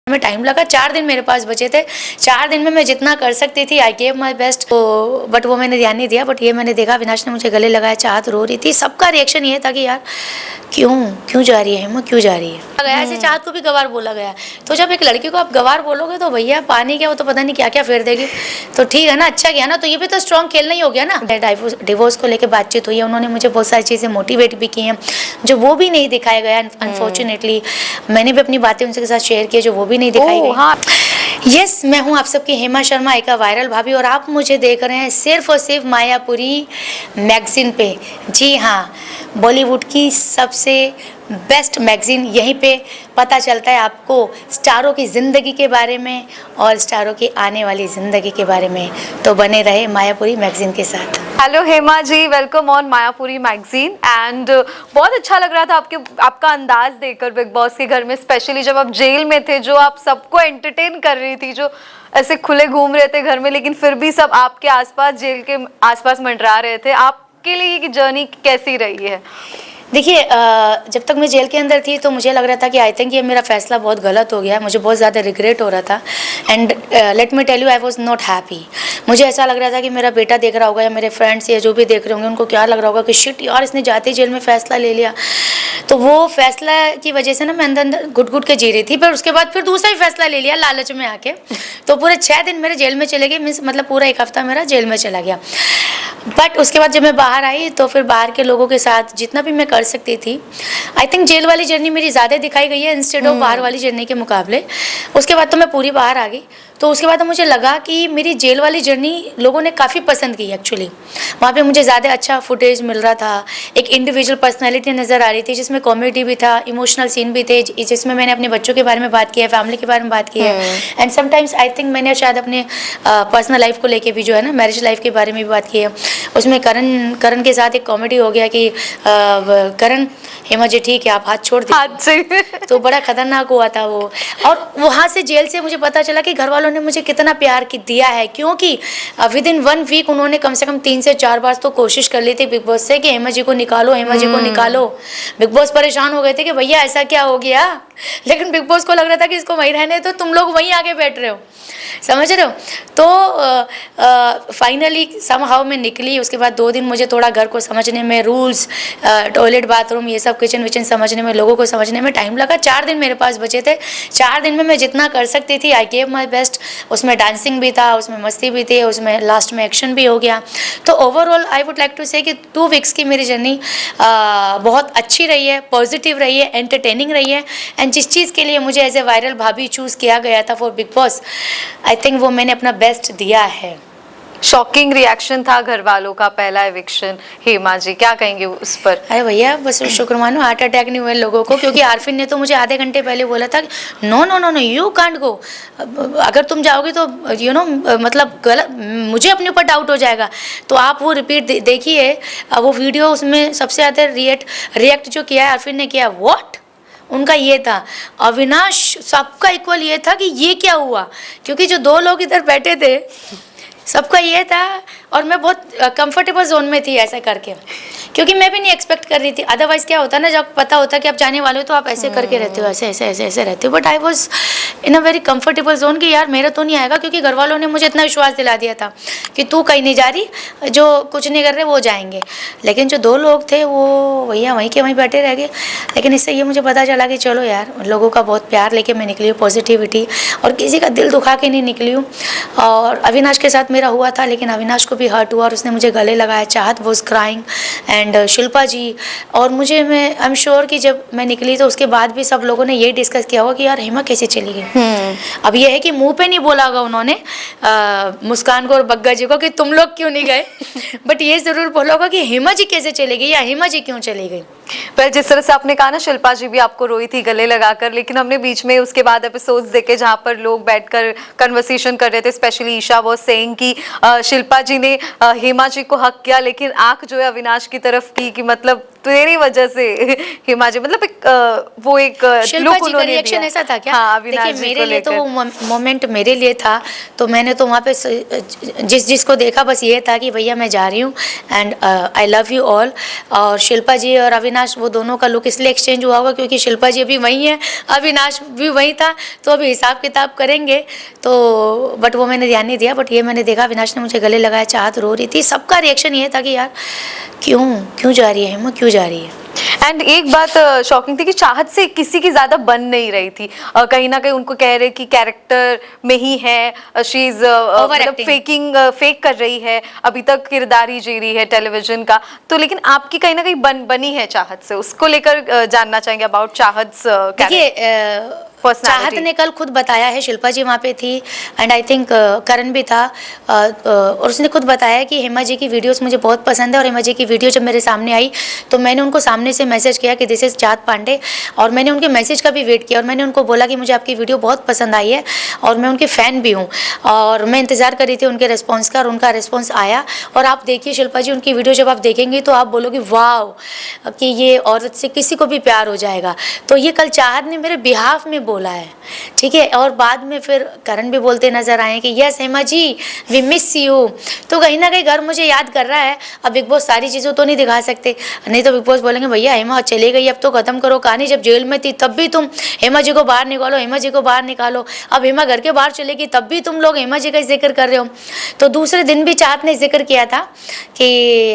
हमें टाइम लगा, 4 दिन मेरे पास बचे थे। 4 दिन में मैं जितना कर सकती थी आई गेव माई बेस्ट, तो बट वो मैंने ध्यान नहीं दिया। बट ये मैंने देखा अविनाश ने मुझे गले लगाया, चाहत रो रही थी। सबका रिएक्शन ये था कि यार क्यों जा रही है हेमा, क्यों जा रही है। ऐसे चाहत को भी गवार बोला गया। तो जब एक लड़की को आप गवार बोलोगे तो भैया पानी क्या, वो तो पता नहीं क्या क्या फेर देगी। तो ठीक है ना, अच्छा किया ना। तो ये भी तो स्ट्रॉन्ग खेलना ही हो गया ना। डिवोर्स को लेकर बातचीत हुई है, उन्होंने मुझे बहुत सारी चीज़ें मोटिवेट भी की हैं जो वो भी नहीं दिखाया गया अनफॉर्चुनेटली। मैंने भी अपनी बातें उनके साथ शेयर की जो वो भी नहीं दिखाई गई। हाँ यस, मैं हूँ आप सबकी हेमा शर्मा, एक वायरल भाभी, और आप मुझे देख रहे हैं सिर्फ और सिर्फ मायापुरी मैगजीन पे। जी हाँ, बॉलीवुड की सबसे बेस्ट मैगजीन। यहीं पे पता चलता है आपको स्टारों की ज़िंदगी के बारे में और स्टारों की आने वाली ज़िंदगी के बारे में। तो बने रहे मायापुरी मैगजीन के साथ। Hello Hema ji, welcome on Mayapuri magazine. And बहुत अच्छा लग रहा था आपका अंदाज देखकर बिग बॉस के घर में, स्पेशली जब आप जेल में थे, जो आप सबको एंटरटेन कर रही थी, जो ऐसे खुले घूम रहे थे घर में, लेकिन फिर भी सब आपके आसपास, जेल के आसपास मंडरा रहे थे। आपके लिए ये जर्नी कैसी रही है? देखिए, जब तक मैं जेल के अंदर थी तो मुझे लग रहा था कि आई थिंक ये मेरा फैसला बहुत गलत हो गया। मुझे बहुत ज़्यादा रिग्रेट हो रहा था। And let me tell you, I was not happy. मुझे ऐसा लग रहा था कि मेरा बेटा देख रहा होगा या मेरे फ्रेंड्स या जो भी देख रहे होंगे, उनको क्या लग रहा होगा कि शिट यार, इसने जाते जेल में फ़ैसला ले लिया। तो वो फैसला की वजह से ना मैं अंदर अंदर घुट घुट के जी रही थी। पर उसके बाद फिर दूसरा ही फैसला ले लिया लालच में आके। तो पूरे 6 दिन मेरे जेल में चले गए, मीन्स मतलब पूरा 1 हफ्ता मेरा जेल में चला गया। बट उसके बाद जब मैं बाहर आई तो फिर बाहर के लोगों के साथ जितना भी मैं कर सकती थी, आई थिंक जेल वाली जर्नी मेरी ज़्यादा दिखाई गई है इंस्टेड ऑफ बाहर वाली जर्नी के मुकाबले। उसके बाद तो मैं पूरी बाहर आ गई। तो उसके बाद मुझे लगा कि मेरी जेल वाली जर्नी लोगों ने काफ़ी पसंद की एक्चुअली। वहाँ पे मुझे ज़्यादा अच्छा फुटेज मिल रहा था, एक इंडिविजुअल पर्सनैलिटी नज़र आ रही थी जिसमें कॉमेडी भी था, इमोशनल सीन भी थे, जिसमें मैंने अपने बच्चों के बारे में बात की है, फैमिली के बारे में बात की है। एंड समटाइम्स आई थिंक मैंने शायद अपने पर्सनल लाइफ को लेके भी जो है ना, मैरिज लाइफ के बारे में भी बात की है। उसमें करण के साथ एक कॉमेडी हो गया कि करण, हेमा जी ठीक है, आप हाथ छोड़ दीजिए। तो बड़ा खतरनाक हुआ था वो। और वहाँ से जेल से मुझे पता चला कि घर वालों ने मुझे कितना प्यार दिया है, क्योंकि विद इन 1 वीक उन्होंने कम से कम 3 से 4 बार तो कोशिश कर ली थी बिग बॉस से कि हेमा जी को निकालो, हेमा जी को निकालो। बिग बॉस परेशान हो गए थे कि भैया ऐसा क्या हो गया, लेकिन बिग बॉस को लग रहा था कि इसको वहीं रहने दो, तुम लोग वहीं आके बैठ रहे हो, समझ रहे हो। तो फाइनली समहाउ मैं निकली। उसके बाद 2 दिन मुझे थोड़ा घर को समझने में, रूल्स, टॉयलेट, बाथरूम, ये सब, किचन विचन समझने में, लोगों को समझने में टाइम लगा। 4 दिन मेरे पास बचे थे। 4 दिन में मैं जितना कर सकती थी आई गेव माई बेस्ट। उसमें डांसिंग भी था, उसमें मस्ती भी थी, उसमें लास्ट में एक्शन भी हो गया। तो overall I would like to say कि 2 वीक्स की मेरी जर्नी बहुत अच्छी रही है, पॉजिटिव रही है, एंटरटेनिंग रही है। एंड जिस चीज़ के लिए मुझे एज ए वायरल भाभी चूज़ किया गया था for big boss, I think वो मैंने अपना बेस्ट दिया है। शॉकिंग रिएक्शन था घर वालों का, पहला एविक्शन। हेमा जी क्या कहेंगे उस पर? अरे भैया बस शुक्र मानो हार्ट अटैक नहीं हुए लोगों को, क्योंकि आरफिन ने तो मुझे आधे घंटे पहले बोला था no no no no you can't go, अगर तुम जाओगे तो यू नो मतलब गलत, मुझे अपने ऊपर डाउट हो जाएगा। तो आप वो रिपीट देखिए, वो वीडियो, उसमें सबसे ज़्यादा रिएक्ट जो किया है आरफिन ने किया, व्हाट उनका ये था। अविनाश सबका इक्वल ये था कि ये क्या हुआ, क्योंकि जो 2 लोग इधर बैठे थे सबका ये था, और मैं बहुत कंफर्टेबल जोन में थी ऐसा करके, क्योंकि मैं भी नहीं एक्सपेक्ट कर रही थी। अदरवाइज क्या होता ना, जब पता होता कि आप जाने वाले हो तो आप ऐसे करके रहते हो, ऐसे ऐसे ऐसे ऐसे रहते हो। But I was in a very comfortable zone कि यार मेरा तो नहीं आएगा, क्योंकि घर वालों ने मुझे इतना विश्वास दिला दिया था कि तू कहीं नहीं जा रही, जो कुछ नहीं कर रहे वो जाएंगे। लेकिन जो 2 लोग थे वो भैया वहीं के वहीं बैठे रह गए। लेकिन इससे ये मुझे पता चला कि चलो यार, लोगों का बहुत प्यार लेके मैं निकली हूँ, पॉजिटिविटी, और किसी का दिल दुखा के नहीं निकली हूँ। और अविनाश के साथ मेरा हुआ था, लेकिन अविनाश को भी हर्ट हुआ और उसने मुझे गले लगाया। चाहत वॉज क्राइंग एंड शिल्पा जी, और मैं आई एम श्योर कि जब मैं निकली तो उसके बाद भी सब लोगों ने ये डिस्कस किया होगा कि यार हेमा कैसे चली गई। अब ये है कि मुंह पे नहीं बोला होगा उन्होंने मुस्कान को और बग्गा जी को कि तुम लोग क्यों नहीं गए, बट ये जरूर बोला होगा कि हेमा जी कैसे चली गई या हेमा जी क्यों चली गई। पर जिस तरह से आपने कहा ना, शिल्पा जी भी आपको रोई थी गले लगाकर, लेकिन हमने बीच में उसके बाद एपिसोड्स देखे जहाँ पर लोग बैठकर कन्वर्सेशन कर रहे थे, स्पेशली ईशा वाज सेइंग कि शिल्पा जी ने हेमा जी को हक किया, लेकिन आंख जो है अविनाश की तरफ की, कि मतलब तेरी वजह से हिमा जी, मतलब एक वो एक शिल्पा लुक जी का उन्होंने रिएक्शन दिया। ऐसा था क्या? हाँ, अविनाश देखिए जी मेरे को लिए तो लेकर। वो मोमेंट मेरे लिए था, तो मैंने तो वहाँ पे जिसको देखा बस ये था कि भैया मैं जा रही हूँ and I love you all. और शिल्पा जी और अविनाश वो दोनों का लुक इसलिए एक्सचेंज हुआ होगा क्योंकि शिल्पा जी अभी वहीं है, अविनाश भी वहीं था, तो अभी हिसाब किताब करेंगे। तो बट वो मैंने ध्यान नहीं दिया, बट ये मैंने देखा अविनाश ने मुझे गले लगाया, चाहत रो रही थी, सबका रिएक्शन ये था कि यार क्यों क्यों जा रही है हेमा, क्यों जा रही है। एंड एक बात शॉकिंग थी कि चाहत से किसी की ज्यादा बन नहीं रही थी। कहीं ना कहीं उनको कह रहे कि कैरेक्टर में ही है, शी इज मतलब Overacting. फेक कर रही है, अभी तक किरदार ही जी रही है टेलीविजन का। तो लेकिन आपकी कहीं ना कहीं बनी है चाहत से, उसको लेकर जानना चाहेंगे अबाउट चाहत। देखिए Personality. चाहत ने कल खुद बताया है, शिल्पा जी वहाँ पे थी एंड आई थिंक करण भी था, और उसने खुद बताया कि हेमा जी की वीडियोस मुझे बहुत पसंद है। और हेमा जी की वीडियो जब मेरे सामने आई तो मैंने उनको सामने से मैसेज किया कि दिस इज़ चाहत पांडे, और मैंने उनके मैसेज का भी वेट किया और मैंने उनको बोला कि मुझे आपकी वीडियो बहुत पसंद आई है और मैं उनकी फ़ैन भी हूँ, और मैं इंतज़ार कर रही थी उनके रिस्पॉन्स का, और उनका रिस्पॉन्स आया। और आप देखिए शिल्पा जी, उनकी वीडियो जब आप देखेंगे तो आप बोलोगे वाह कि ये औरत से किसी को भी प्यार हो जाएगा। तो ये कल चाहत ने मेरे बिहाफ में बोला है, ठीक है। और बाद में फिर करण भी बोलते नजर आए कि yes Hema ji we miss you. तो कहीं ना कहीं घर मुझे याद कर रहा है। अब बिग बॉस सारी चीज़ों तो नहीं दिखा सकते, नहीं तो बिग बॉस बोलेंगे भैया हेमा चली गई अब तो ख़त्म करो कहानी, जब जेल में थी तब भी तुम हेमा जी को बाहर निकालो, हेमा जी को बाहर निकालो, अब हेमा घर के बाहर चलेगी तब भी तुम लोग हेमा जी का जिक्र कर रहे हो। तो दूसरे दिन भी चाहत ने जिक्र किया था कि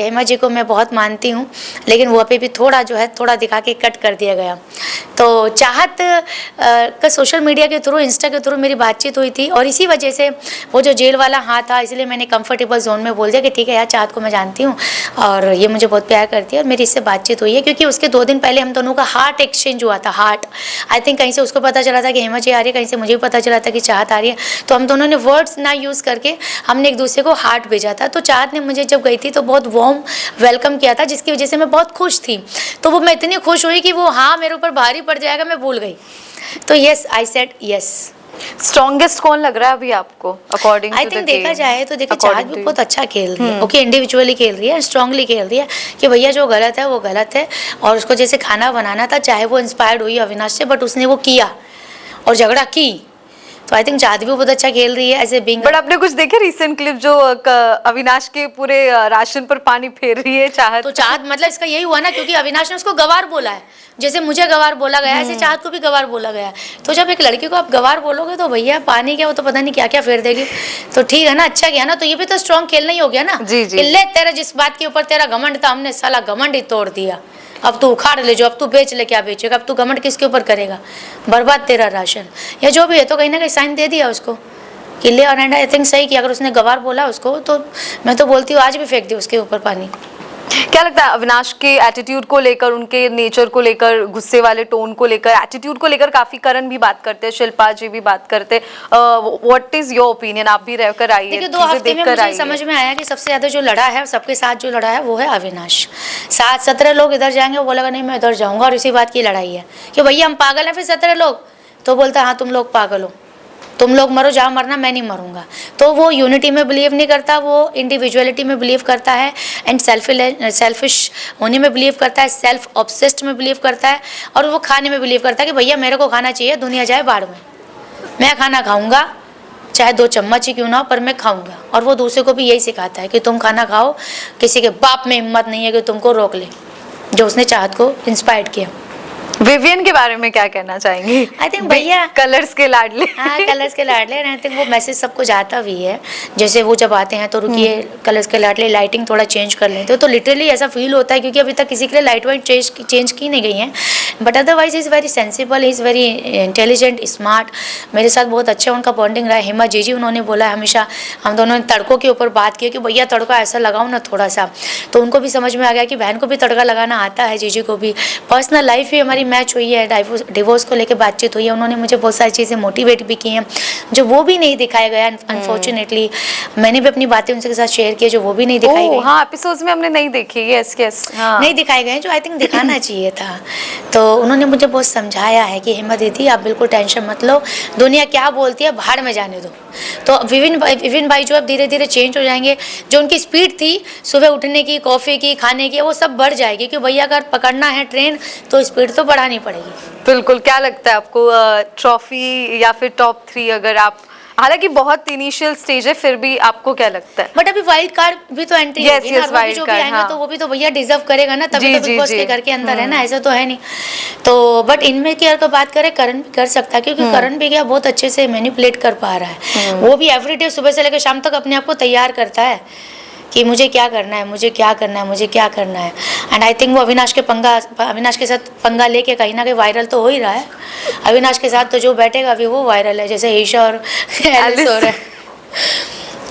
हेमा जी को मैं बहुत मानती हूँ, लेकिन वो अभी भी थोड़ा जो है थोड़ा दिखा के कट कर दिया गया। तो चाहत का सोशल मीडिया के थ्रू, इंस्टा के थ्रू मेरी बातचीत हुई थी, और इसी वजह से वो जो जेल वाला हाँ था, इसलिए मैंने कंफर्टेबल जोन में बोल दिया कि ठीक है यार चाहत को मैं जानती हूँ और ये मुझे बहुत प्यार करती है और मेरी इससे बातचीत हुई है, क्योंकि उसके 2 दिन पहले हम दोनों का हार्ट एक्सचेंज हुआ था। हार्ट आई थिंक कहीं से उसको पता चला था कि हेमा जी आ रही है, कहीं से मुझे भी पता चला था कि चाहत आ रही है, तो हम दोनों ने वर्ड्स ना यूज़ करके हमने एक दूसरे को हार्ट भेजा था। तो चाहत ने मुझे जब गई थी तो बहुत वार्म वेलकम किया था, जिसकी वजह से मैं बहुत खुश थी। तो वो मैं इतनी खुश हुई कि वो हाँ मेरे ऊपर भारी पड़ जाएगा मैं भूल गई। तो yes I said yes. Strongest कौन लग रहा है अभी आपको अकॉर्डिंग आई थिंक देखा जाए तो देखिए चाहत भी बहुत अच्छा खेल रही है, ओके इंडिविजुअली खेल रही है, स्ट्रांगली खेल रही है कि भैया जो गलत है वो गलत है, और उसको जैसे खाना बनाना था, चाहे वो इंस्पायर्ड हुई अविनाश से, बट उसने वो किया और झगड़ा की। तो आई थिंक चाहत भी बहुत अच्छा खेल रही है ऐसे बिंग। बट आपने कुछ देखे रिसेंट क्लिप जो अविनाश के पूरे राशन पर पानी फेर रही है चाहत? तो चाहत मतलब इसका यही हुआ ना, क्योंकि अविनाश ने उसको गवार बोला है, जैसे मुझे गवार बोला गया ऐसे चाहत को भी गवार बोला गया है। तो जब एक लड़की को आप गवार बोलोगे तो भैया पानी क्या वो तो पता नहीं क्या क्या फेर देगी। तो ठीक है ना, अच्छा किया ना, तो ये भी तो स्ट्रॉन्ग खेलना ही हो गया ना। जी, जी। कि ले तेरा जिस बात के ऊपर तेरा घमंड था हमने साला घमंड ही तोड़ दिया, अब तू उखाड़ ले, जो अब तू बेच ले, क्या बेचेगा, अब तू घमंड किसके ऊपर करेगा, बर्बाद तेरा राशन या जो भी है। तो कहीं ना कहीं साइन दे दिया उसको कि ले, और आई थिंक सही कि अगर उसने गवार बोला उसको तो मैं तो बोलती हूँ आज भी फेंक दी उसके ऊपर पानी। क्या लगता है अविनाश के एटीट्यूड को लेकर, उनके नेचर को लेकर, गुस्से वाले टोन को लेकर, एटीट्यूड को लेकर काफी करण भी बात करते हैं, शिल्पा जी भी बात करते हैं, व्हाट इज योर ओपिनियन? आप भी रहकर आइए, देखिए 2 हफ्ते में मुझे समझ में आया कि सबसे ज्यादा जो लड़ा है सबके साथ जो लड़ा है वो है अविनाश। 17 लोग इधर जाएंगे, वो बोलेगा नहीं मैं इधर जाऊंगा, और इसी बात की लड़ाई है कि भैया हम पागल हैं फिर 17 लोग, तो बोलता हाँ तुम लोग पागल हो, तुम लोग मरो जहाँ मरना, मैं नहीं मरूंगा। तो वो यूनिटी में बिलीव नहीं करता, वो इंडिविजुअलिटी में बिलीव करता है एंड सेल्फिश होने में बिलीव करता है, सेल्फ ऑब्सेस्ड में बिलीव करता है, और वो खाने में बिलीव करता है कि भैया मेरे को खाना चाहिए, दुनिया जाए बाढ़ में, मैं खाना खाऊंगा चाहे 2 चम्मच ही क्यों ना हो, पर मैं खाऊंगा। और वो दूसरे को भी यही सिखाता है कि तुम खाना खाओ, किसी के बाप में हिम्मत नहीं है कि तुमको रोक ले, जो उसने चाहत को इंस्पायर्ड किया। विवियन के बारे में क्या कहना चाहेंगे? आई थिंक भैया कलर्स के लाडले। हाँ कलर्स के लाडले, आई थिंक वो मैसेज सबको जाता भी है, जैसे वो जब आते हैं तो रुकिए कलर्स के लाडले लाइटिंग थोड़ा चेंज कर लेते हो, तो लिटरली ऐसा फील होता है, क्योंकि अभी तक किसी के लिए लाइट वाइट चेंज की नहीं गई हैं, but otherwise is very sensible, is very intelligent smart, मेरे साथ बहुत अच्छा उनका बॉन्डिंग रहा है। हेमा जी उन्होंने बोला है हमेशा, हम दोनों ने तड़कों के ऊपर बात की कि भैया तड़का ऐसा लगाओ ना थोड़ा सा, तो उनको भी समझ में आ गया कि बहन को भी तड़का लगाना आता है, जीजी को भी। पर्सनल लाइफ भी हमारी मैच हुई है, डिवोर्स को लेकर बातचीत हुई है, उन्होंने मुझे बहुत सारी चीज़ें मोटिवेट भी की हैं जो वो भी नहीं दिखाया गया अनफॉर्चुनेटली। मैंने भी अपनी बातें उनके साथ शेयर की जो वो भी नहीं दिखाई गई। हाँ एपिसोड्स में हमने नहीं देखी, यस यस, हाँ नहीं दिखाए गए जो आई थिंक दिखाना चाहिए था। तो उन्होंने मुझे बहुत समझाया है कि हेमा दीदी आप बिल्कुल टेंशन मत लो, दुनिया क्या बोलती है भाड़ में जाने दो, तो विपिन भाई जो अब धीरे धीरे चेंज हो जाएंगे, जो उनकी स्पीड थी सुबह उठने की, कॉफ़ी की, खाने की, वो सब बढ़ जाएगी, क्योंकि भैया अगर पकड़ना है ट्रेन तो स्पीड तो बढ़ानी पड़ेगी। बिल्कुल। क्या लगता है आपको, ट्रॉफी या फिर टॉप 3, अगर आप, हालांकि बहुत इनिशियल स्टेज है, फिर भी आपको क्या लगता है? बट अभी वाइल्ड कार्ड भी तो एंट्री Yes, होगी ना, yes, और वो भी wild जो भी card, आएंगे हाँ। तो वो भी तो भैया डिजर्व करेगा ना, तभी जी, तो जी, बिग बॉस जी। के घर के अंदर है ना, ऐसा तो है नहीं। तो बट इनमें की अगर बात करें, करण भी कर सकता है, क्योंकि करण भी क्या बहुत अच्छे से मैनिपुलेट कर पा रहा है। वो भी एवरीडे सुबह से लेकर शाम तक अपने आप को तैयार करता है कि मुझे क्या करना है, मुझे क्या करना है, मुझे क्या करना है। एंड आई थिंक वो अविनाश के साथ पंगा लेके कहीं ना कहीं वायरल तो हो ही रहा है। अविनाश के साथ तो जो बैठेगा अभी वो वायरल है, जैसे ईशा और एलिस हो रहा है।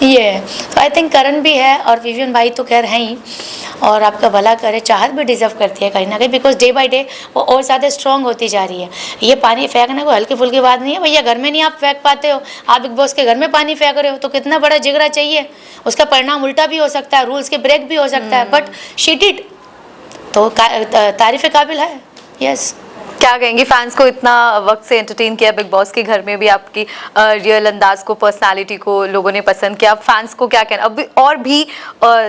ये तो आई थिंक करण भी है, और विवियन भाई तो खैर हैं ही, और आपका भला करे, चाहत भी डिजर्व करती है कहीं ना कहीं, बिकॉज डे बाय डे वो और ज़्यादा स्ट्रांग होती जा रही है। ये पानी फेंकने को हल्की फुल्की बात नहीं है भैया, घर में नहीं आप फेंक पाते हो, आप बिग बॉस के घर में पानी फेंक रहे हो, तो कितना बड़ा जिगरा चाहिए। उसका परिणाम उल्टा भी हो सकता है, रूल्स के ब्रेक भी हो सकता है, बट शी डिड, तो तारीफ काबिल है। यस। क्या कहेंगी, फैंस को इतना वक्त से एंटरटेन किया बिग बॉस के घर में भी, आपकी रियल अंदाज को, पर्सनालिटी को लोगों ने पसंद किया। फैंस को क्या कहना, अभी और भी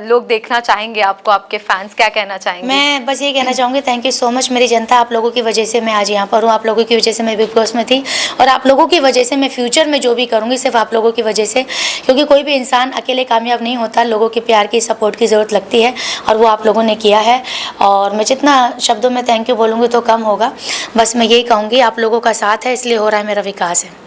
लोग देखना चाहेंगे आपको, आपके फैंस क्या कहना चाहेंगे? मैं बस ये कहना चाहूँगी, थैंक यू सो मच मेरी जनता, आप लोगों की वजह से मैं आज यहाँ पर हूँ, आप लोगों की वजह से मैं बिग बॉस में थी, और आप लोगों की वजह से मैं फ्यूचर में जो भी करूँगी सिर्फ आप लोगों की वजह से, क्योंकि कोई भी इंसान अकेले कामयाब नहीं होता, लोगों के प्यार की, सपोर्ट की ज़रूरत लगती है, और वो आप लोगों ने किया है। और मैं जितना शब्दों में थैंक यू बोलूँगी तो कम होगा, बस मैं यही कहूँगी, आप लोगों का साथ है इसलिए हो रहा है मेरा विकास है।